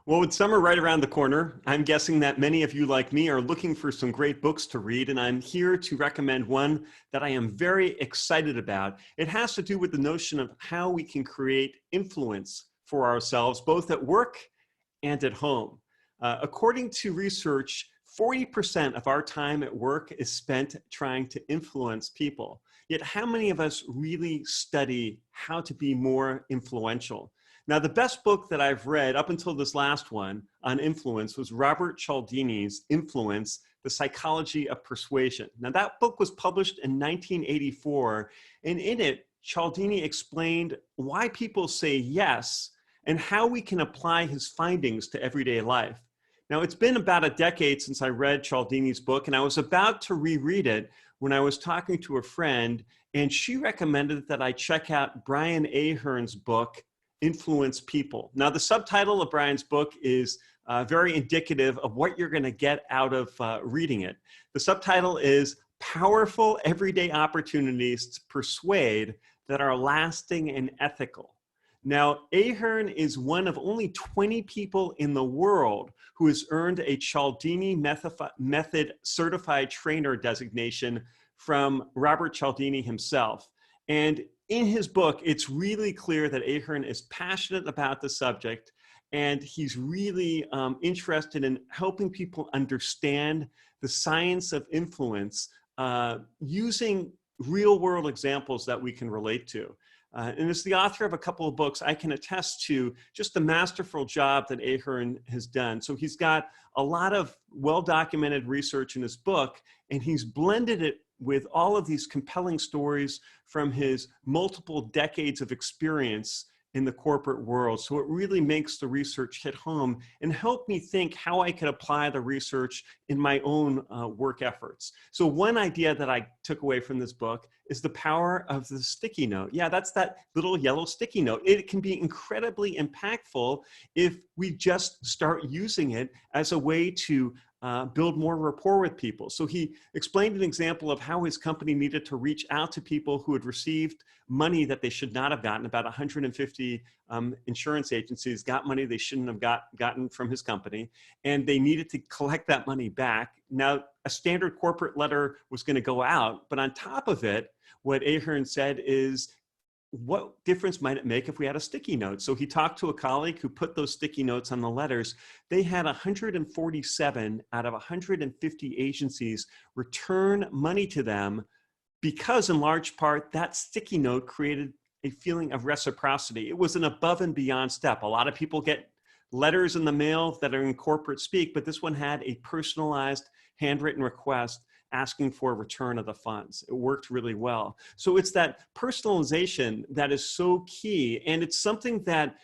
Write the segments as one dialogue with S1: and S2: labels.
S1: Well, with summer right around the corner, I'm guessing that many of you, like me, are looking for some great books to read, and I'm here to recommend one that I am very excited about. It has to do with the notion of how we can create influence for ourselves, both at work and at home. According to research, 40% of our time at work is spent trying to influence people. Yet how many of us really study how to be more influential? Now, the best book that I've read up until this last one on influence was Robert Cialdini's Influence, The Psychology of Persuasion. Now, that book was published in 1984, and in it, Cialdini explained why people say yes and how we can apply his findings to everyday life. Now, it's been about a decade since I read Cialdini's book, and I was about to reread it when I was talking to a friend, and she recommended that I check out Brian Ahearn's book, Influence People. Now, the subtitle of Brian's book is very indicative of what you're going to get out of reading it. The subtitle is Powerful Everyday Opportunities to Persuade That Are Lasting and Ethical. Now, Ahearn is one of only 20 people in the world who has earned a Cialdini Method Certified Trainer designation from Robert Cialdini himself. And in his book, it's really clear that Ahearn is passionate about the subject, and he's really interested in helping people understand the science of influence using real-world examples that we can relate to. And as the author of a couple of books, I can attest to just the masterful job that Ahearn has done. So he's got a lot of well-documented research in his book, and he's blended it with all of these compelling stories from his multiple decades of experience in the corporate world. So it really makes the research hit home and help me think how I could apply the research in my own work efforts. So one idea that I took away from this book is the power of the sticky note. Yeah, that's that little yellow sticky note. It can be incredibly impactful if we just start using it as a way to build more rapport with people. So he explained an example of how his company needed to reach out to people who had received money that they should not have gotten. About 150 insurance agencies got money they shouldn't have gotten from his company, and they needed to collect that money back. Now, a standard corporate letter was going to go out, but on top of it, what Ahearn said is, what difference might it make if we had a sticky note? So he talked to a colleague who put those sticky notes on the letters. They had 147 out of 150 agencies return money to them because, in large part, that sticky note created a feeling of reciprocity. It was an above and beyond step. A lot of people get letters in the mail that are in corporate speak, but this one had a personalized handwritten request asking for a return of the funds. It worked really well. So it's that personalization that is so key, and it's something that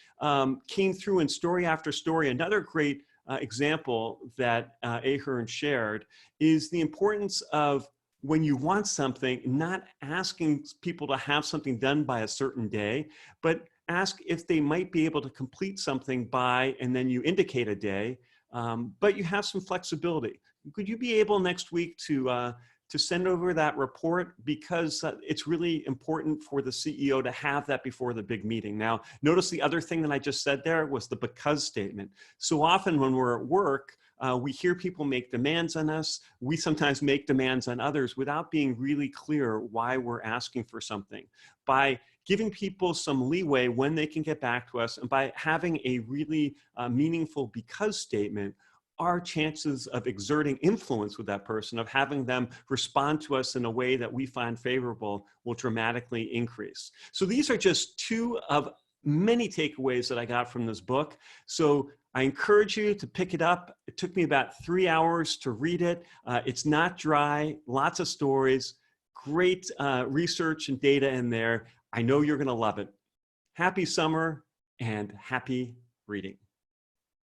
S1: came through in story after story. Another great example that Ahearn shared is the importance of, when you want something, not asking people to have something done by a certain day, but ask if they might be able to complete something by, and then you indicate a day, but you have some flexibility. Could you be able next week to send over that report, because it's really important for the CEO to have that before the big meeting. Now, notice the other thing that I just said there was the because statement. So often when we're at work, we hear people make demands on us. We sometimes make demands on others without being really clear why we're asking for something. By giving people some leeway when they can get back to us, and by having a really meaningful because statement, our chances of exerting influence with that person, of having them respond to us in a way that we find favorable, will dramatically increase. So these are just two of many takeaways that I got from this book. So I encourage you to pick it up. It took me about 3 hours to read it. It's not dry, lots of stories, great research and data in there. I know you're going to love it. Happy summer and happy reading.